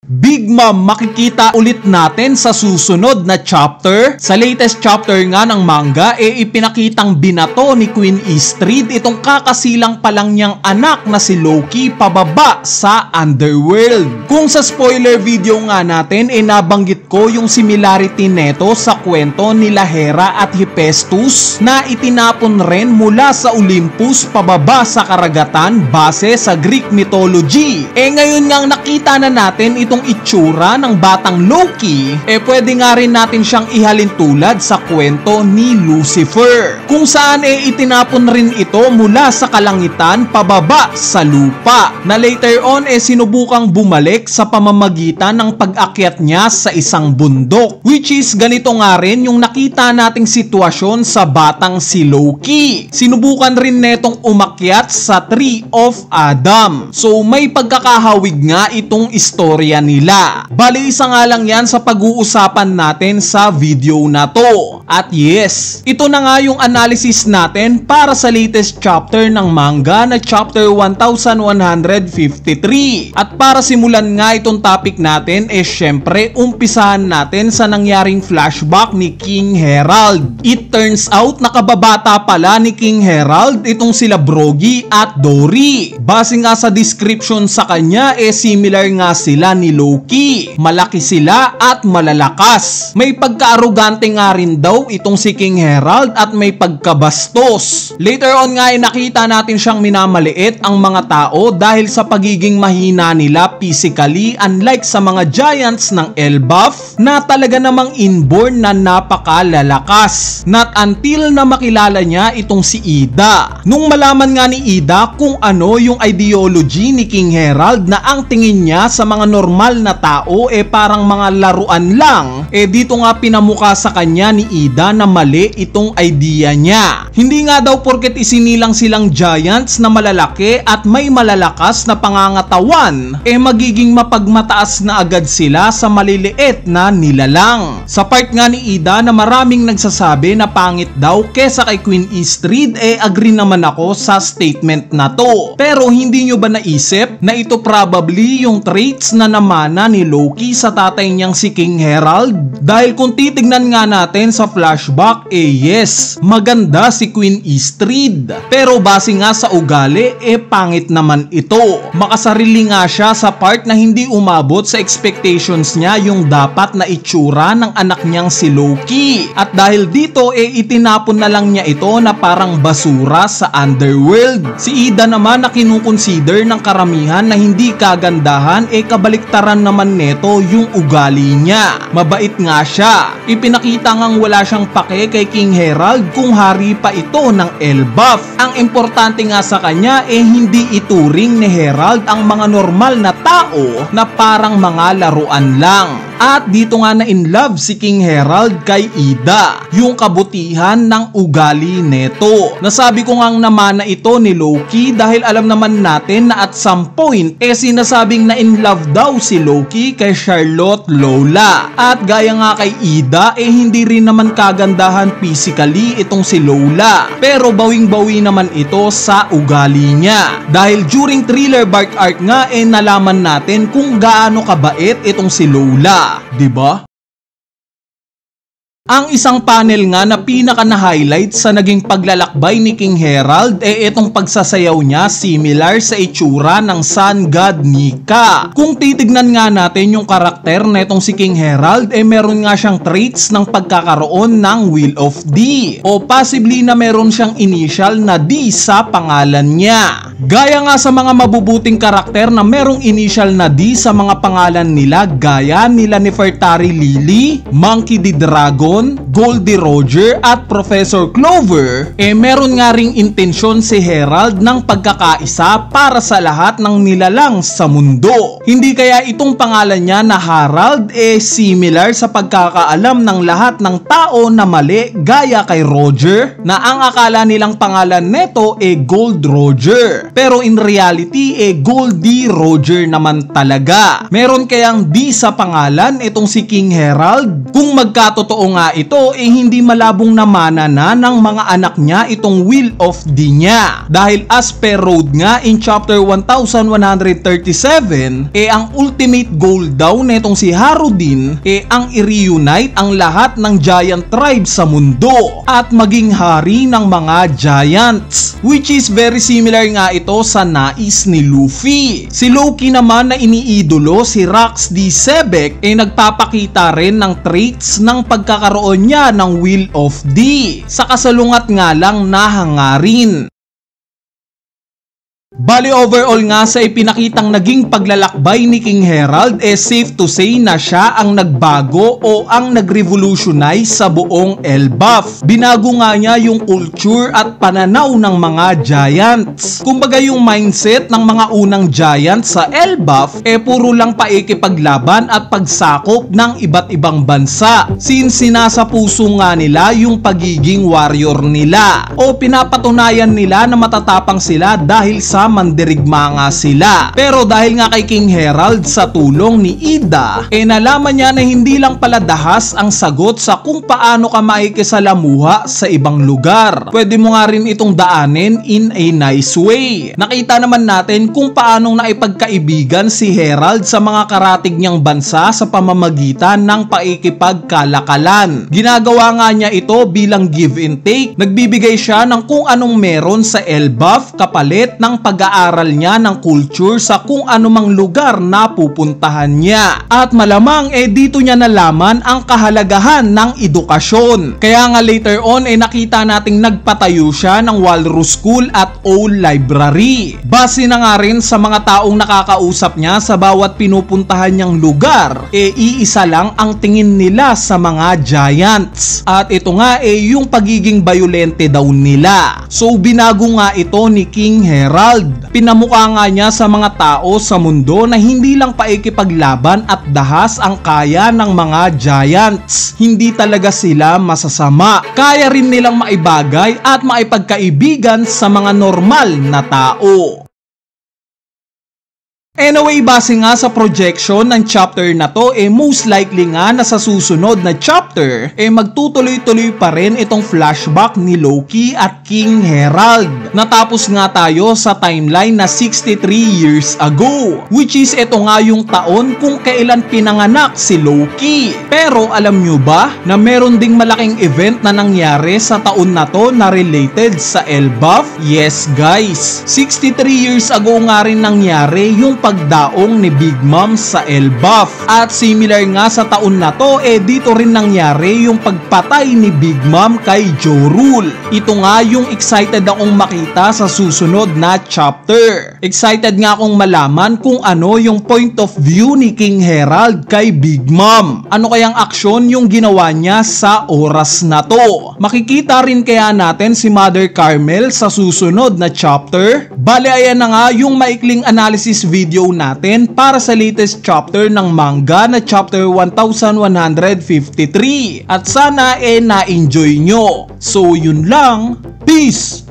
Big Mom makikita ulit natin sa susunod na chapter. Sa latest chapter nga ng manga, ipinakitang binato ni Queen Istrid itong kakasilang pa lang niyang anak na si Loki pababa sa underworld. Kung sa spoiler video nga natin, nabanggit ko yung similarity neto sa kwento nila Hera at Hephaestus na itinapon rin mula sa Olympus pababa sa karagatan base sa Greek mythology. Ngayon nga nakita na natin itong itsura ng batang Loki, pwede nga rin natin siyang ihalin tulad sa kwento ni Lucifer, kung saan itinapon rin ito mula sa kalangitan pababa sa lupa, na later on sinubukang bumalik sa pamamagitan ng pag-akyat niya sa isang bundok, which is ganito nga rin yung nakita nating sitwasyon sa batang si Loki. Sinubukan rin netong umakyat sa Tree of Adam, so may pagkakahawig nga itong istorya nila. Bali, isa nga lang yan sa pag-uusapan natin sa video na to. At yes, ito na nga yung analysis natin para sa latest chapter ng manga na chapter 1153. At para simulan nga itong topic natin, syempre umpisahan natin sa nangyaring flashback ni King Herald. It turns out nakababata pala ni King Herald itong sila Brogy at Dory. Base nga sa description sa kanya, similar nga sila ni Loki. Malaki sila at malalakas. May pagka-arugante nga rin daw itong si King Herald at may pagkabastos. Later on nga nakita natin siyang minamaliit ang mga tao dahil sa pagiging mahina nila physically, unlike sa mga giants ng Elbaf na talaga namang inborn na napakalalakas. Not until na makilala niya itong si Ida. Nung malaman nga ni Ida kung ano yung ideology ni King Herald na ang tingin niya sa mga normal na tao parang mga laruan lang, dito nga pinamuka sa kanya ni Ida na mali itong idea niya. Hindi nga daw porket isinilang silang giants na malalaki at may malalakas na pangangatawan, magiging mapagmataas na agad sila sa maliliit na nilalang. Sa part nga ni Ida na maraming nagsasabi na pangit daw kesa kay Queen Istrid, agree naman ako sa statement na to. Pero hindi nyo ba naisip na ito probably yung traits na namana ni Loki sa tatay niyang si King Herald? Dahil kung titignan nga natin sa flashback, yes, maganda si Queen Istrid. Pero base nga sa ugali, pangit naman ito. Makasarili nga siya sa part na hindi umabot sa expectations niya yung dapat na itsura ng anak niyang si Loki. At dahil dito, itinapon na lang niya ito na parang basura sa underworld. Si Ida naman na kinukonsider ng karamihan na hindi kagandahan, kabaliktaran naman neto yung ugali niya. Mabait nga siya. Ipinakita ngang wala siyang pake kay King Herald kung hari pa ito ng Elbaf. Ang importante nga sa kanya, hindi ituring ni Herald ang mga normal na tao na parang mga laruan lang. At dito nga na in love si King Herald kay Ida, yung kabutihan ng ugali neto. Nasabi ko ngang namana ito ni Loki dahil alam naman natin na at some point, sinasabing na in love daw si Loki kay Charlotte Lola. At gaya nga kay Ida, hindi rin naman kagandahan physically itong si Lola. Pero bawing-bawi naman ito sa ugali niya. Dahil during Thriller Bark arc nga, nalaman natin kung gaano kabait itong si Lola. Diba? Ang isang panel nga na pinaka na-highlight sa naging paglalakbay ni King Herald itong pagsasayaw niya similar sa itsura ng Sun God Nika. Kung titignan nga natin yung karakter na itong si King Herald, meron nga siyang traits ng pagkakaroon ng Will of D, o possibly na meron siyang initial na D sa pangalan niya. Gaya nga sa mga mabubuting karakter na merong initial na D sa mga pangalan nila, gaya nila Nefertari Lily, Monkey D. Dragon, Goldie Roger at Professor Clover, meron nga ring intensyon si Herald ng pagkakaisa para sa lahat ng nilalang sa mundo. Hindi kaya itong pangalan niya na Harald similar sa pagkakaalam ng lahat ng tao na mali gaya kay Roger, na ang akala nilang pangalan neto Gold Roger. Pero in reality Goldie Roger naman talaga. Meron kayang D sa pangalan itong si King Herald? Kung magkatotoo nga Kaya ito hindi malabong namana na ng mga anak niya itong will of D niya. Dahil as per Road nga in chapter 1137, ang ultimate goal daw netong si Harudin ang i-reunite ang lahat ng giant tribes sa mundo at maging hari ng mga giants, which is very similar nga ito sa nais ni Luffy. Si Loki naman na iniidolo, si Rax D. Sebek, nagpapakita rin ng traits ng pagkakaroon niya ng Will of D. Sa kasalungat nga lang na hangarin. Bali overall nga sa ipinakitang naging paglalakbay ni King Herald, safe to say na siya ang nagbago o ang nag-revolutionize sa buong Elbaf. Binago nga niya yung culture at pananaw ng mga giants. Kumbaga yung mindset ng mga unang giants sa Elbaf puro lang paikipaglaban at pagsakop ng iba't ibang bansa. Since sinasapuso nga nila yung pagiging warrior nila o pinapatunayan nila na matatapang sila dahil sa mandirigma nga sila. Pero dahil nga kay King Herald sa tulong ni Ida, nalaman niya na hindi lang pala dahas ang sagot sa kung paano ka maikisalamuha sa ibang lugar. Pwede mo nga rin itong daanin in a nice way. Nakita naman natin kung paanong naipagkaibigan si Herald sa mga karatig niyang bansa sa pamamagitan ng paikipagkalakalan. Ginagawa nga niya ito bilang give and take. Nagbibigay siya ng kung anong meron sa Elbaf kapalit ng pag-aaral niya ng culture sa kung anumang lugar na pupuntahan niya. At malamang dito niya nalaman ang kahalagahan ng edukasyon. Kaya nga later on nakita nating nagpatayo siya ng Walrus School at Owl Library. Base na nga rin sa mga taong nakakausap niya sa bawat pinupuntahan niyang lugar, iisa lang ang tingin nila sa mga giants. At ito nga yung pagiging bayolente daw nila. So binago nga ito ni King Herald. Pinamukha nga niya sa mga tao sa mundo na hindi lang paikipaglaban at dahas ang kaya ng mga giants. Hindi talaga sila masasama. Kaya rin nilang maibagay at maipagkaibigan sa mga normal na tao. Anyway, base nga sa projection ng chapter na to, most likely nga na sa susunod na chapter, magtutuloy-tuloy pa rin itong flashback ni Loki at King Herald. Natapos nga tayo sa timeline na 63 years ago, which is ito nga yung taon kung kailan pinanganak si Loki. Pero alam nyo ba na meron ding malaking event na nangyari sa taon na to na related sa Elbaf? Yes guys, 63 years ago nga rin nangyari yung pagdaong ni Big Mom sa Elbaf. At similar nga sa taon na to, dito rin nangyari yung pagpatay ni Big Mom kay Jorul. Ito nga yung excited akong makita sa susunod na chapter. Excited nga akong malaman kung ano yung point of view ni King Herald kay Big Mom. Ano kayang aksyon yung ginawa niya sa oras na to? Makikita rin kaya natin si Mother Carmel sa susunod na chapter? Bale, ayan na nga yung maikling analysis video natin para sa latest chapter ng manga na chapter 1153. At sana na-enjoy nyo. So yun lang. Peace!